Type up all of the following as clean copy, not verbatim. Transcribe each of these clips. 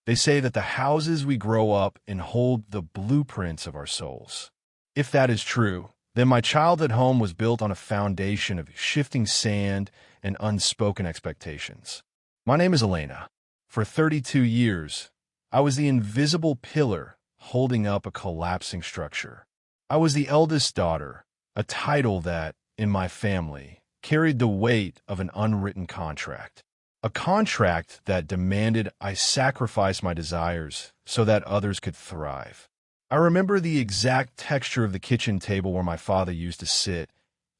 They say that the houses we grow up in hold the blueprints of our souls. If that is true, then my childhood home was built on a foundation of shifting sand and unspoken expectations. My name is Elena. For 32 years, I was the invisible pillar holding up a collapsing structure. I was the eldest daughter, a title that, in my family, carried the weight of an unwritten contract. A contract that demanded I sacrifice my desires so that others could thrive. I remember the exact texture of the kitchen table where my father used to sit,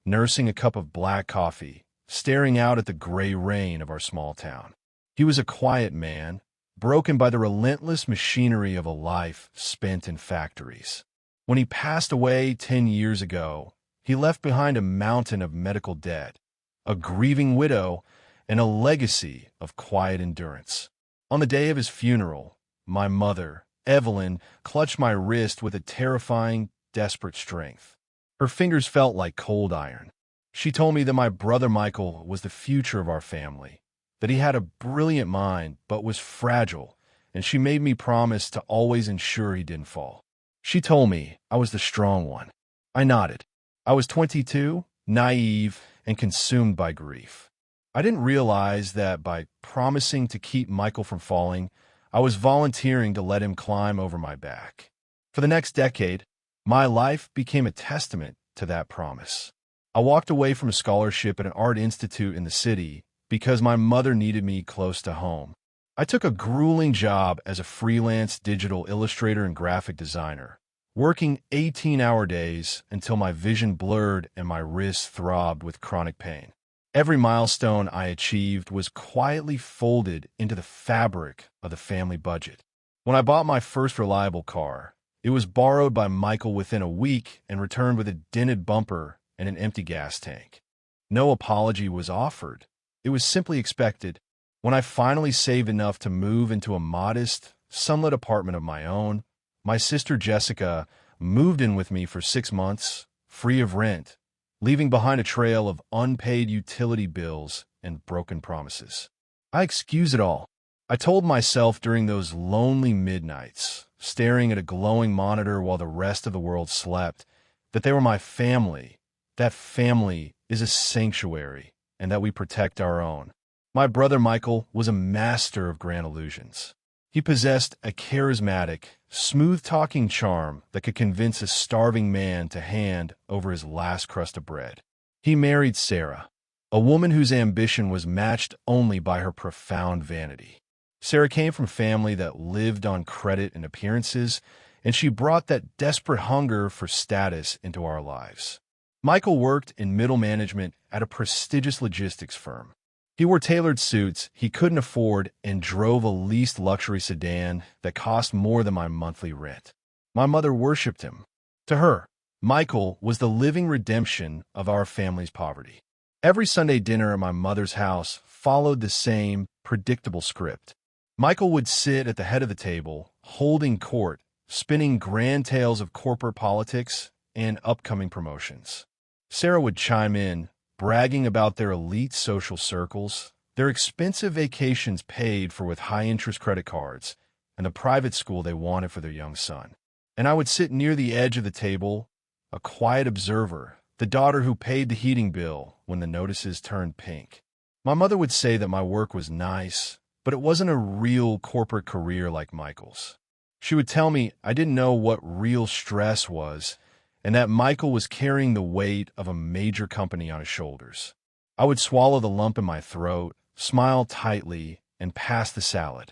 nursing a cup of black coffee, staring out at the gray rain of our small town. He was a quiet man, broken by the relentless machinery of a life spent in factories. When he passed away 10 years ago, he left behind a mountain of medical debt, a grieving widow, and a legacy of quiet endurance. On the day of his funeral, my mother, Evelyn, clutched my wrist with a terrifying, desperate strength. Her fingers felt like cold iron. She told me that my brother Michael was the future of our family, that he had a brilliant mind but was fragile, and she made me promise to always ensure he didn't fall. She told me I was the strong one. I nodded. I was 22, naive, and consumed by grief. I didn't realize that by promising to keep Michael from falling, I was volunteering to let him climb over my back. For the next decade, my life became a testament to that promise. I walked away from a scholarship at an art institute in the city because my mother needed me close to home. I took a grueling job as a freelance digital illustrator and graphic designer, working 18-hour days until my vision blurred and my wrists throbbed with chronic pain. Every milestone I achieved was quietly folded into the fabric of the family budget. When I bought my first reliable car, it was borrowed by Michael within a week and returned with a dented bumper and an empty gas tank. No apology was offered. It was simply expected. When I finally saved enough to move into a modest, sunlit apartment of my own, my sister Jessica moved in with me for 6 months, free of rent, leaving behind a trail of unpaid utility bills and broken promises. I excused it all. I told myself during those lonely midnights, staring at a glowing monitor while the rest of the world slept, that they were my family, that family is a sanctuary, and that we protect our own. My brother Michael was a master of grand illusions. He possessed a charismatic, smooth-talking charm that could convince a starving man to hand over his last crust of bread. He married Sarah, a woman whose ambition was matched only by her profound vanity. Sarah came from a family that lived on credit and appearances, and she brought that desperate hunger for status into our lives. Michael worked in middle management at a prestigious logistics firm. He wore tailored suits he couldn't afford and drove a leased luxury sedan that cost more than my monthly rent. My mother worshipped him. To her, Michael was the living redemption of our family's poverty. Every Sunday dinner at my mother's house followed the same predictable script. Michael would sit at the head of the table, holding court, spinning grand tales of corporate politics and upcoming promotions. Sarah would chime in, bragging about their elite social circles, their expensive vacations paid for with high-interest credit cards, and the private school they wanted for their young son. And I would sit near the edge of the table, a quiet observer, the daughter who paid the heating bill when the notices turned pink. My mother would say that my work was nice, but it wasn't a real corporate career like Michael's. She would tell me I didn't know what real stress was, and that Michael was carrying the weight of a major company on his shoulders. I would swallow the lump in my throat, smile tightly, and pass the salad.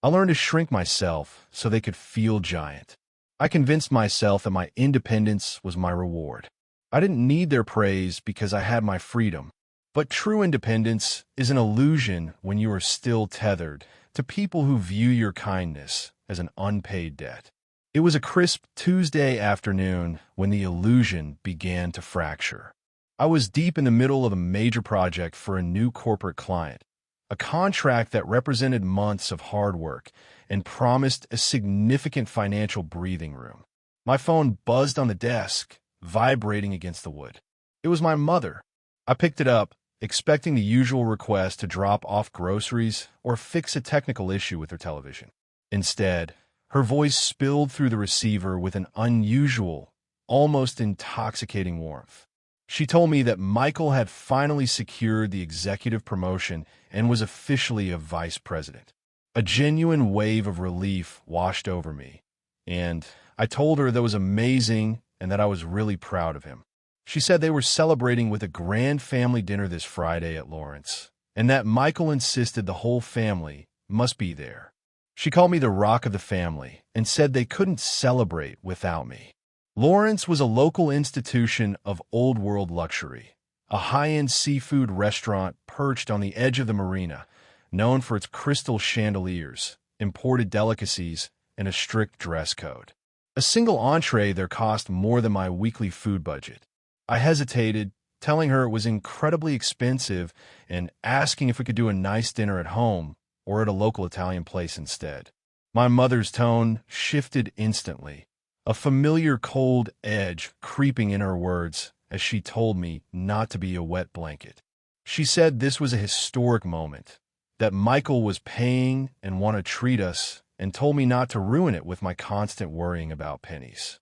I learned to shrink myself so they could feel giant. I convinced myself that my independence was my reward. I didn't need their praise because I had my freedom. But true independence is an illusion when you are still tethered to people who view your kindness as an unpaid debt. It was a crisp Tuesday afternoon when the illusion began to fracture. I was deep in the middle of a major project for a new corporate client, a contract that represented months of hard work and promised a significant financial breathing room. My phone buzzed on the desk, vibrating against the wood. It was my mother. I picked it up, expecting the usual request to drop off groceries or fix a technical issue with her television. Instead, her voice spilled through the receiver with an unusual, almost intoxicating warmth. She told me that Michael had finally secured the executive promotion and was officially a vice president. A genuine wave of relief washed over me, and I told her that was amazing and that I was really proud of him. She said they were celebrating with a grand family dinner this Friday at Lawrence, and that Michael insisted the whole family must be there. She called me the rock of the family and said they couldn't celebrate without me. Lawrence was a local institution of old-world luxury, a high-end seafood restaurant perched on the edge of the marina, known for its crystal chandeliers, imported delicacies, and a strict dress code. A single entree there cost more than my weekly food budget. I hesitated, telling her it was incredibly expensive and asking if we could do a nice dinner at home or at a local Italian place instead. My mother's tone shifted instantly, a familiar cold edge creeping in her words as she told me not to be a wet blanket. She said this was a historic moment, that Michael was paying and wanted to treat us, and told me not to ruin it with my constant worrying about pennies.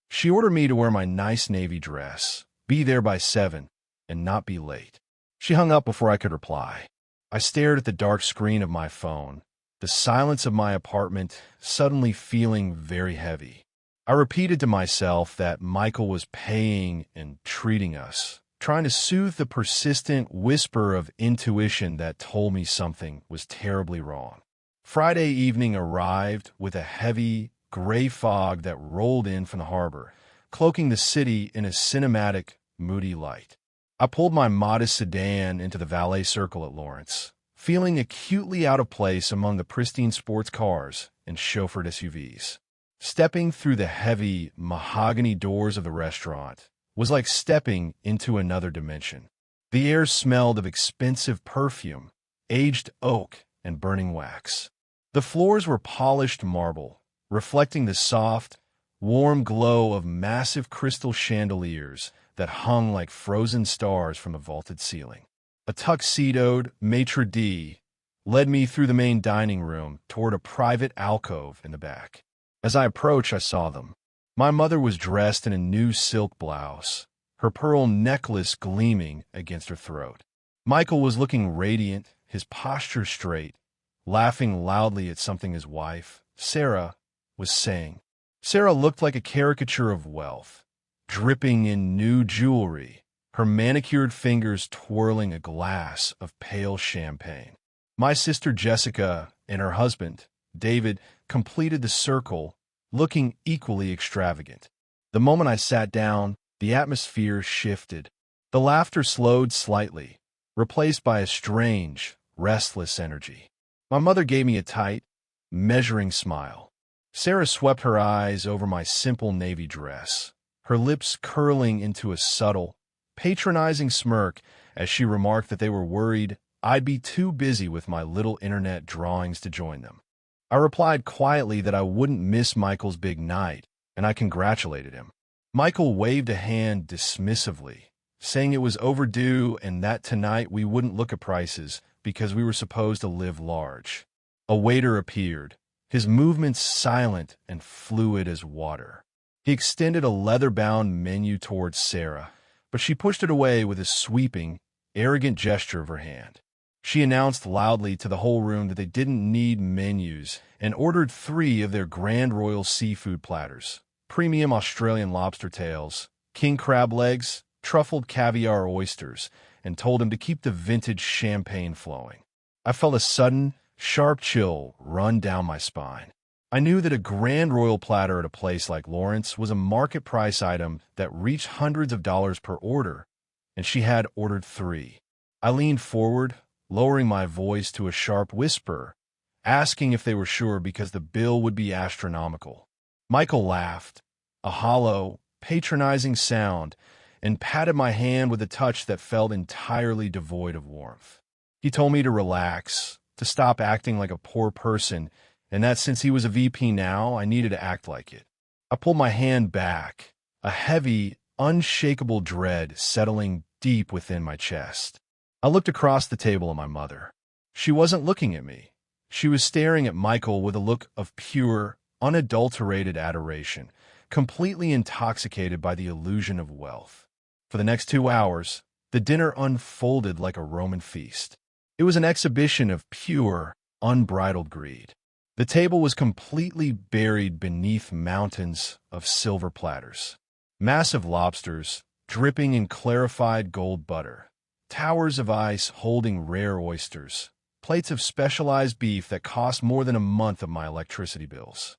She ordered me to wear my nice navy dress, be there by 7, and not be late. She hung up before I could reply. I stared at the dark screen of my phone, the silence of my apartment suddenly feeling very heavy. I repeated to myself that Michael was paying and treating us, trying to soothe the persistent whisper of intuition that told me something was terribly wrong. Friday evening arrived with a heavy, gray fog that rolled in from the harbor, cloaking the city in a cinematic, moody light. I pulled my modest sedan into the valet circle at Lawrence, feeling acutely out of place among the pristine sports cars and chauffeured SUVs. Stepping through the heavy, mahogany doors of the restaurant was like stepping into another dimension. The air smelled of expensive perfume, aged oak, and burning wax. The floors were polished marble, reflecting the soft, warm glow of massive crystal chandeliers that hung like frozen stars from a vaulted ceiling. A tuxedoed maitre d' led me through the main dining room toward a private alcove in the back. As I approached, I saw them. My mother was dressed in a new silk blouse, her pearl necklace gleaming against her throat. Michael was looking radiant, his posture straight, laughing loudly at something his wife, Sarah, was saying. Sarah looked like a caricature of wealth, dripping in new jewelry, her manicured fingers twirling a glass of pale champagne. My sister Jessica and her husband, David, completed the circle, looking equally extravagant. The moment I sat down, the atmosphere shifted. The laughter slowed slightly, replaced by a strange, restless energy. My mother gave me a tight, measuring smile. Sarah swept her eyes over my simple navy dress, her lips curling into a subtle, patronizing smirk as she remarked that they were worried I'd be too busy with my little internet drawings to join them. I replied quietly that I wouldn't miss Michael's big night, and I congratulated him. Michael waved a hand dismissively, saying it was overdue and that tonight we wouldn't look at prices because we were supposed to live large. A waiter appeared, his movements silent and fluid as water. He extended a leather-bound menu towards Sarah, but she pushed it away with a sweeping, arrogant gesture of her hand. She announced loudly to the whole room that they didn't need menus and ordered 3 of their Grand Royal seafood platters, premium Australian lobster tails, king crab legs, truffled caviar oysters, and told him to keep the vintage champagne flowing. I felt a sudden, sharp chill run down my spine. I knew that a Grand Royal platter at a place like Lawrence was a market price item that reached hundreds of dollars per order, and she had ordered 3. I leaned forward, lowering my voice to a sharp whisper, asking if they were sure because the bill would be astronomical. Michael laughed, a hollow, patronizing sound, and patted my hand with a touch that felt entirely devoid of warmth. He told me to relax, to stop acting like a poor person, and that since he was a VP now, I needed to act like it. I pulled my hand back, a heavy, unshakable dread settling deep within my chest. I looked across the table at my mother. She wasn't looking at me. She was staring at Michael with a look of pure, unadulterated adoration, completely intoxicated by the illusion of wealth. For the next 2 hours, the dinner unfolded like a Roman feast. It was an exhibition of pure, unbridled greed. The table was completely buried beneath mountains of silver platters. Massive lobsters, dripping in clarified gold butter. Towers of ice holding rare oysters. Plates of specialized beef that cost more than a month of my electricity bills.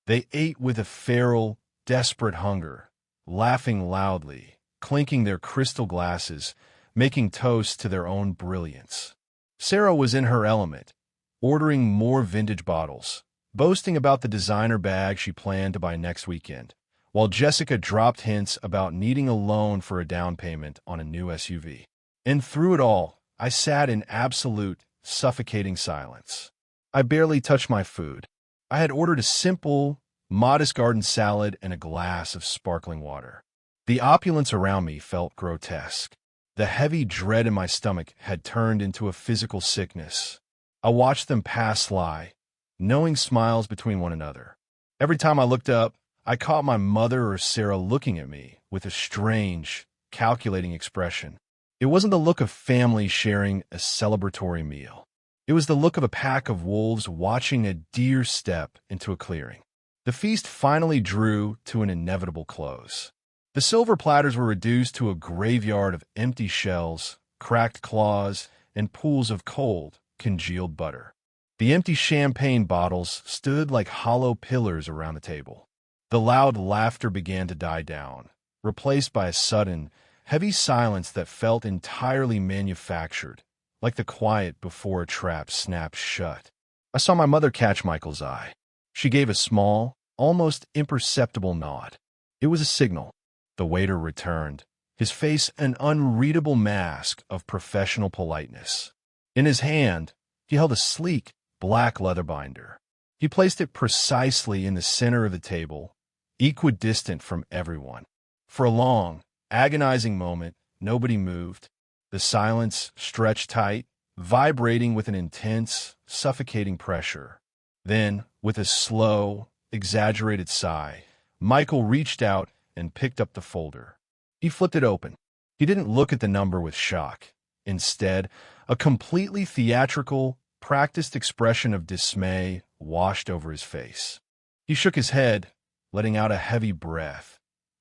They ate with a feral, desperate hunger, laughing loudly, clinking their crystal glasses, making toast to their own brilliance. Sarah was in her element, ordering more vintage bottles, boasting about the designer bag she planned to buy next weekend, while Jessica dropped hints about needing a loan for a down payment on a new SUV. And through it all, I sat in absolute, suffocating silence. I barely touched my food. I had ordered a simple, modest garden salad and a glass of sparkling water. The opulence around me felt grotesque. The heavy dread in my stomach had turned into a physical sickness. I watched them pass by, knowing smiles between one another. Every time I looked up, I caught my mother or Sarah looking at me with a strange, calculating expression. It wasn't the look of family sharing a celebratory meal. It was the look of a pack of wolves watching a deer step into a clearing. The feast finally drew to an inevitable close. The silver platters were reduced to a graveyard of empty shells, cracked claws, and pools of cold, congealed butter. The empty champagne bottles stood like hollow pillars around the table. The loud laughter began to die down, replaced by a sudden, heavy silence that felt entirely manufactured, like the quiet before a trap snaps shut. I saw my mother catch Michael's eye. She gave a small, almost imperceptible nod. It was a signal. The waiter returned, his face an unreadable mask of professional politeness. In his hand, he held a sleek, black leather binder. He placed it precisely in the center of the table, equidistant from everyone. For a long, agonizing moment, nobody moved. The silence stretched tight, vibrating with an intense, suffocating pressure. Then, with a slow, exaggerated sigh, Michael reached out and picked up the folder. He flipped it open. He didn't look at the number with shock. Instead, a completely theatrical, practiced expression of dismay washed over his face. He shook his head, letting out a heavy breath,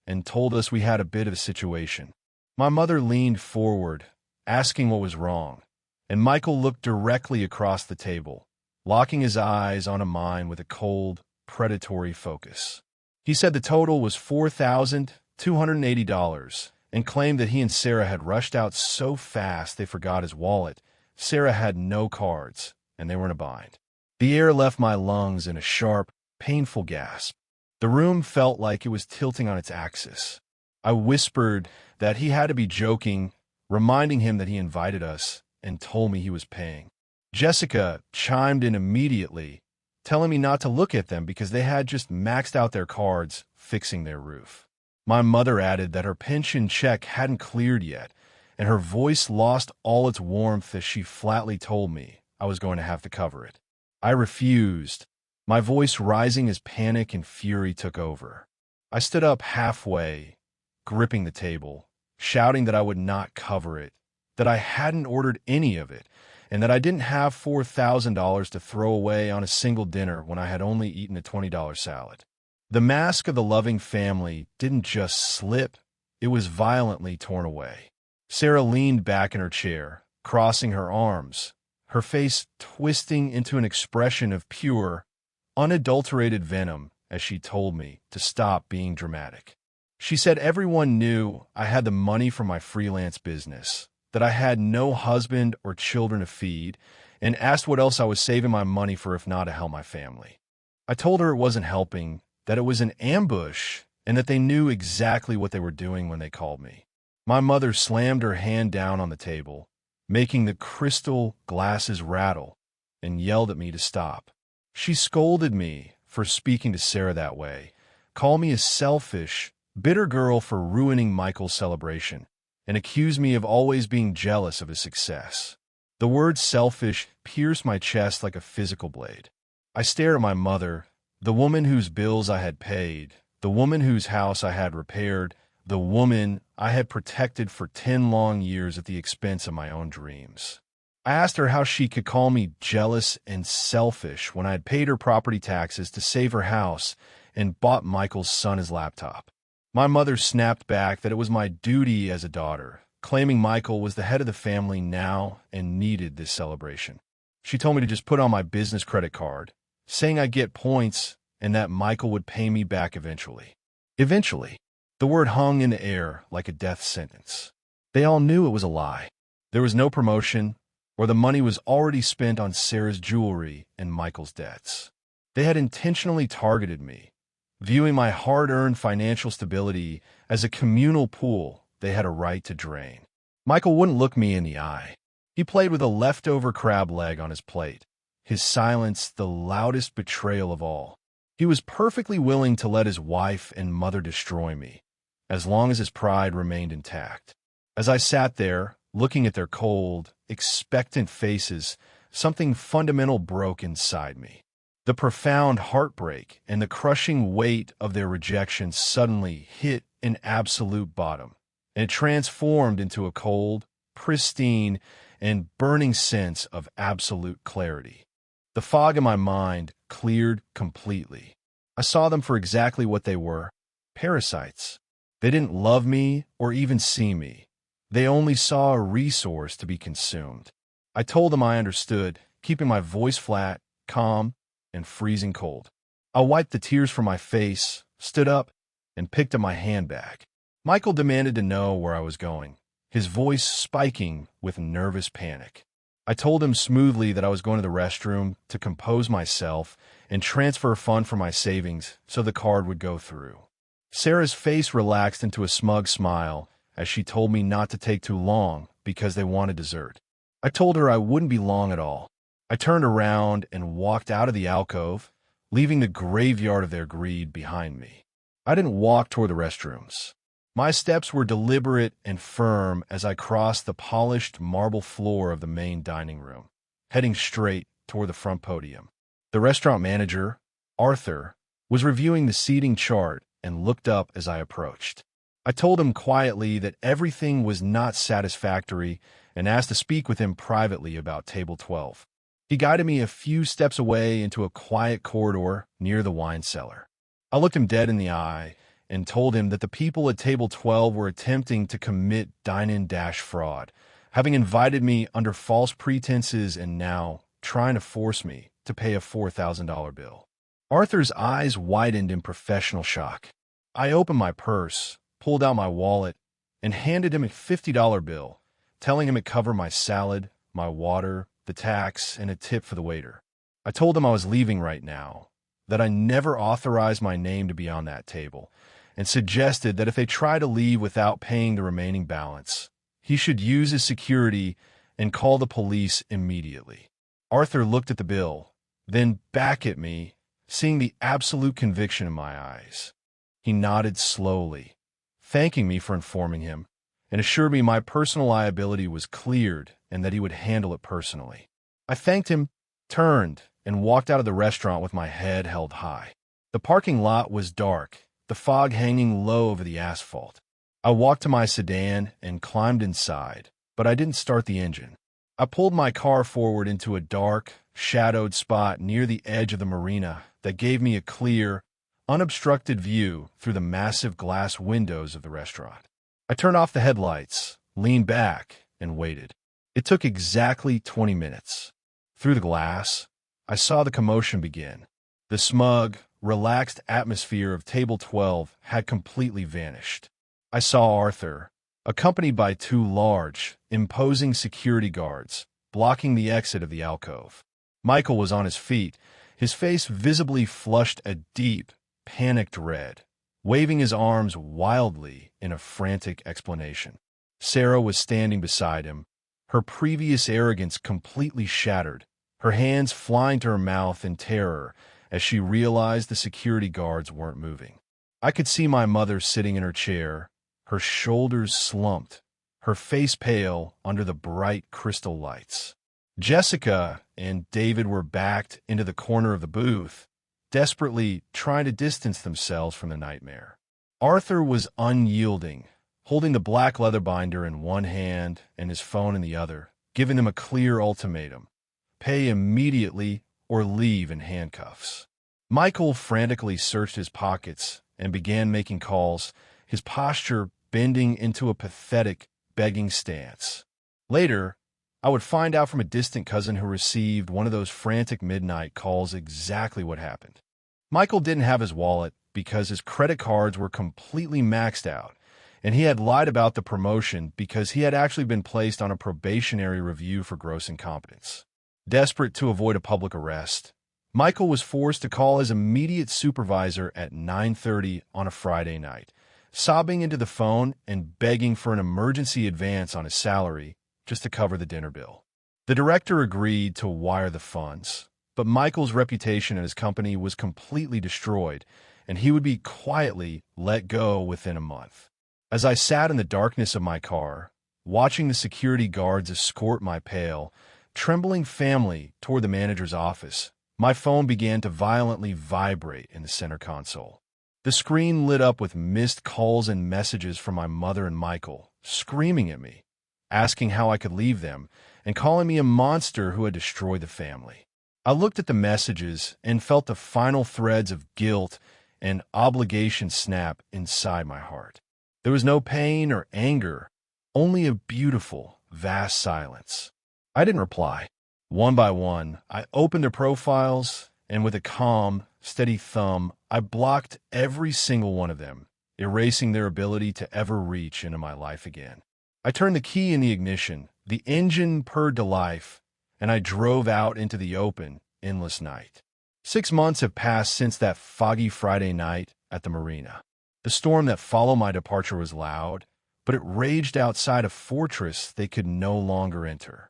and told us we had a bit of a situation. My mother leaned forward, asking what was wrong, and Michael looked directly across the table, locking his eyes on mine with a cold, predatory focus. He said the total was $4,280 and claimed that he and Sarah had rushed out so fast they forgot his wallet. Sarah had no cards, and they were in a bind. The air left my lungs in a sharp, painful gasp. The room felt like it was tilting on its axis. I whispered that he had to be joking, reminding him that he invited us and told me he was paying. Jessica chimed in immediately, telling me not to look at them because they had just maxed out their cards fixing their roof. My mother added that her pension check hadn't cleared yet, and her voice lost all its warmth as she flatly told me I was going to have to cover it. I refused, my voice rising as panic and fury took over. I stood up halfway, gripping the table, shouting that I would not cover it, that I hadn't ordered any of it, and that I didn't have $4,000 to throw away on a single dinner when I had only eaten a $20 salad. The mask of the loving family didn't just slip, it was violently torn away. Sarah leaned back in her chair, crossing her arms, her face twisting into an expression of pure, unadulterated venom as she told me to stop being dramatic. She said everyone knew I had the money from my freelance business, that I had no husband or children to feed, and asked what else I was saving my money for if not to help my family. I told her it wasn't helping, that it was an ambush, and that they knew exactly what they were doing when they called me. My mother slammed her hand down on the table, making the crystal glasses rattle, and yelled at me to stop. She scolded me for speaking to Sarah that way, called me a selfish, bitter girl for ruining Michael's celebration, and accused me of always being jealous of his success. The word selfish pierced my chest like a physical blade. I stared at my mother, the woman whose bills I had paid, the woman whose house I had repaired, the woman I had protected for 10 long years at the expense of my own dreams. I asked her how she could call me jealous and selfish when I had paid her property taxes to save her house and bought Michael's son his laptop. My mother snapped back that it was my duty as a daughter, claiming Michael was the head of the family now and needed this celebration. She told me to just put on my business credit card, saying I'd get points and that Michael would pay me back eventually. Eventually. The word hung in the air like a death sentence. They all knew it was a lie. There was no promotion, or the money was already spent on Sarah's jewelry and Michael's debts. They had intentionally targeted me, viewing my hard-earned financial stability as a communal pool they had a right to drain. Michael wouldn't look me in the eye. He played with a leftover crab leg on his plate, his silence the loudest betrayal of all. He was perfectly willing to let his wife and mother destroy me, as long as his pride remained intact. As I sat there, looking at their cold, expectant faces, something fundamental broke inside me. The profound heartbreak and the crushing weight of their rejection suddenly hit an absolute bottom, and it transformed into a cold, pristine, and burning sense of absolute clarity. The fog in my mind cleared completely. I saw them for exactly what they were, parasites. They didn't love me or even see me. They only saw a resource to be consumed. I told them I understood, keeping my voice flat, calm, and freezing cold. I wiped the tears from my face, stood up, and picked up my handbag. Michael demanded to know where I was going, his voice spiking with nervous panic. I told him smoothly that I was going to the restroom to compose myself and transfer a fund from my savings so the card would go through. Sarah's face relaxed into a smug smile as she told me not to take too long because they wanted dessert. I told her I wouldn't be long at all. I turned around and walked out of the alcove, leaving the graveyard of their greed behind me. I didn't walk toward the restrooms. My steps were deliberate and firm as I crossed the polished marble floor of the main dining room, heading straight toward the front podium. The restaurant manager, Arthur, was reviewing the seating chart and looked up as I approached. I told him quietly that everything was not satisfactory and asked to speak with him privately about Table 12. He guided me a few steps away into a quiet corridor near the wine cellar. I looked him dead in the eye and told him that the people at Table 12 were attempting to commit dine-in-dash fraud, having invited me under false pretenses and now trying to force me to pay a $4,000 bill. Arthur's eyes widened in professional shock. I opened my purse, pulled out my wallet, and handed him a $50 bill, telling him it covered my salad, my water, the tax, and a tip for the waiter. I told him I was leaving right now, that I never authorized my name to be on that table, and suggested that if they try to leave without paying the remaining balance, he should use his security and call the police immediately. Arthur looked at the bill, then back at me, seeing the absolute conviction in my eyes. He nodded slowly, thanking me for informing him, and assured me my personal liability was cleared and that he would handle it personally. I thanked him, turned, and walked out of the restaurant with my head held high. The parking lot was dark, the fog hanging low over the asphalt. I walked to my sedan and climbed inside, but I didn't start the engine. I pulled my car forward into a dark, shadowed spot near the edge of the marina that gave me a clear, unobstructed view through the massive glass windows of the restaurant. I turned off the headlights, leaned back, and waited. It took exactly 20 minutes. Through the glass, I saw the commotion begin. The smug, relaxed atmosphere of Table 12 had completely vanished. I saw Arthur, accompanied by two large, imposing security guards, blocking the exit of the alcove. Michael was on his feet, his face visibly flushed a deep, panicked red, waving his arms wildly in a frantic explanation. Sarah was standing beside him, her previous arrogance completely shattered, her hands flying to her mouth in terror as she realized the security guards weren't moving. I could see my mother sitting in her chair, her shoulders slumped, her face pale under the bright crystal lights. Jessica and David were backed into the corner of the booth, desperately trying to distance themselves from the nightmare. Arthur was unyielding, holding the black leather binder in one hand and his phone in the other, giving them a clear ultimatum: pay immediately or leave in handcuffs. Michael frantically searched his pockets and began making calls, his posture bending into a pathetic, begging stance. Later, I would find out from a distant cousin who received one of those frantic midnight calls exactly what happened. Michael didn't have his wallet because his credit cards were completely maxed out, and he had lied about the promotion because he had actually been placed on a probationary review for gross incompetence. Desperate to avoid a public arrest, Michael was forced to call his immediate supervisor at 9:30 on a Friday night, sobbing into the phone and begging for an emergency advance on his salary just to cover the dinner bill. The director agreed to wire the funds, but Michael's reputation at his company was completely destroyed, and he would be quietly let go within a month. As I sat in the darkness of my car, watching the security guards escort my pale, trembling family toward the manager's office, my phone began to violently vibrate in the center console. The screen lit up with missed calls and messages from my mother and Michael, screaming at me, asking how I could leave them, and calling me a monster who had destroyed the family. I looked at the messages and felt the final threads of guilt and obligation snap inside my heart. There was no pain or anger, only a beautiful, vast silence. I didn't reply. One by one, I opened their profiles, and with a calm, steady thumb, I blocked every single one of them, erasing their ability to ever reach into my life again. I turned the key in the ignition, the engine purred to life, and I drove out into the open, endless night. 6 months have passed since that foggy Friday night at the marina. The storm that followed my departure was loud, but it raged outside a fortress they could no longer enter.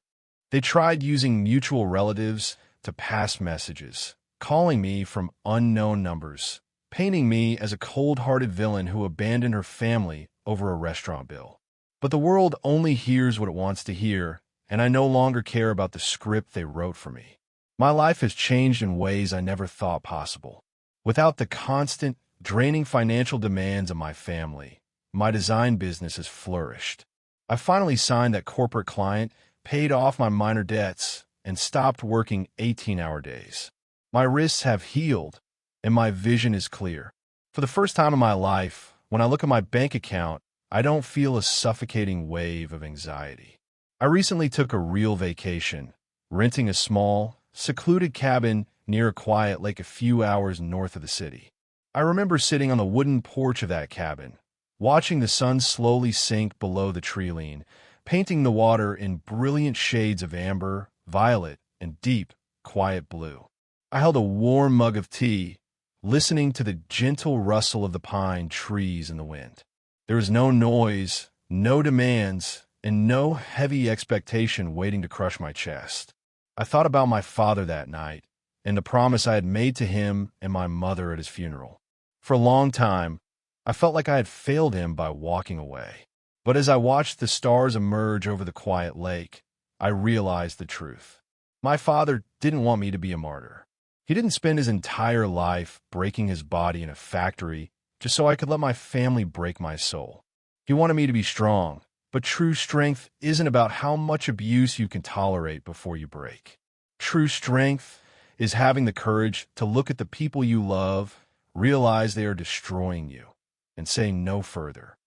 They tried using mutual relatives to pass messages, calling me from unknown numbers, painting me as a cold-hearted villain who abandoned her family over a restaurant bill. But the world only hears what it wants to hear, and I no longer care about the script they wrote for me. My life has changed in ways I never thought possible. Without the constant, draining financial demands of my family, my design business has flourished. I finally signed that corporate client, paid off my minor debts, and stopped working 18-hour days. My wrists have healed, and my vision is clear. For the first time in my life, when I look at my bank account, I don't feel a suffocating wave of anxiety. I recently took a real vacation, renting a small, secluded cabin near a quiet lake a few hours north of the city. I remember sitting on the wooden porch of that cabin, watching the sun slowly sink below the treeline, painting the water in brilliant shades of amber, violet, and deep, quiet blue. I held a warm mug of tea, listening to the gentle rustle of the pine trees in the wind. There was no noise, no demands, and no heavy expectation waiting to crush my chest. I thought about my father that night, and the promise I had made to him and my mother at his funeral. For a long time, I felt like I had failed him by walking away. But as I watched the stars emerge over the quiet lake, I realized the truth. My father didn't want me to be a martyr. He didn't spend his entire life breaking his body in a factory just so I could let my family break my soul. He wanted me to be strong, but true strength isn't about how much abuse you can tolerate before you break. True strength is having the courage to look at the people you love, realize they are destroying you, and say no further.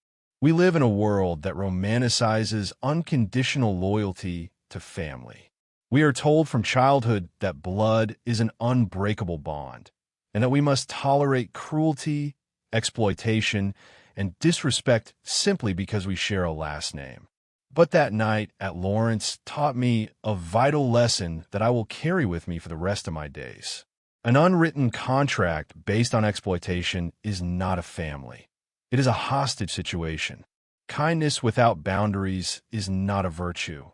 We live in a world that romanticizes unconditional loyalty to family. We are told from childhood that blood is an unbreakable bond, and that we must tolerate cruelty, exploitation, and disrespect simply because we share a last name. But that night at Lawrence taught me a vital lesson that I will carry with me for the rest of my days. An unwritten contract based on exploitation is not a family. It is a hostage situation. Kindness without boundaries is not a virtue.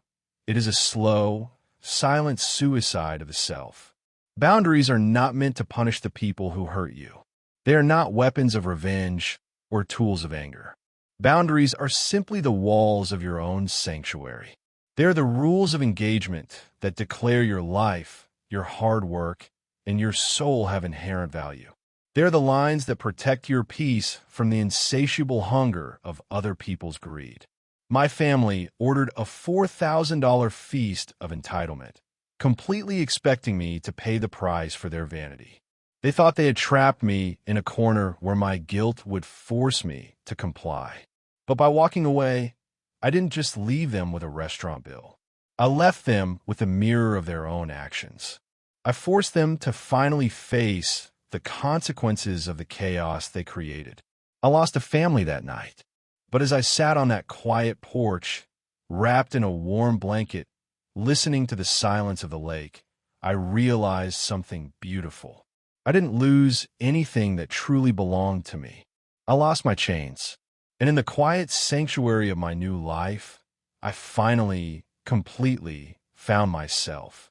It is a slow, silent suicide of the self. Boundaries are not meant to punish the people who hurt you. They are not weapons of revenge or tools of anger. Boundaries are simply the walls of your own sanctuary. They're the rules of engagement that declare your life, your hard work, and your soul have inherent value. They're the lines that protect your peace from the insatiable hunger of other people's greed. My family ordered a $4,000 feast of entitlement, completely expecting me to pay the price for their vanity. They thought they had trapped me in a corner where my guilt would force me to comply. But by walking away, I didn't just leave them with a restaurant bill. I left them with a mirror of their own actions. I forced them to finally face the consequences of the chaos they created. I lost a family that night, but as I sat on that quiet porch, wrapped in a warm blanket, listening to the silence of the lake, I realized something beautiful. I didn't lose anything that truly belonged to me. I lost my chains. And in the quiet sanctuary of my new life, I finally, completely found myself.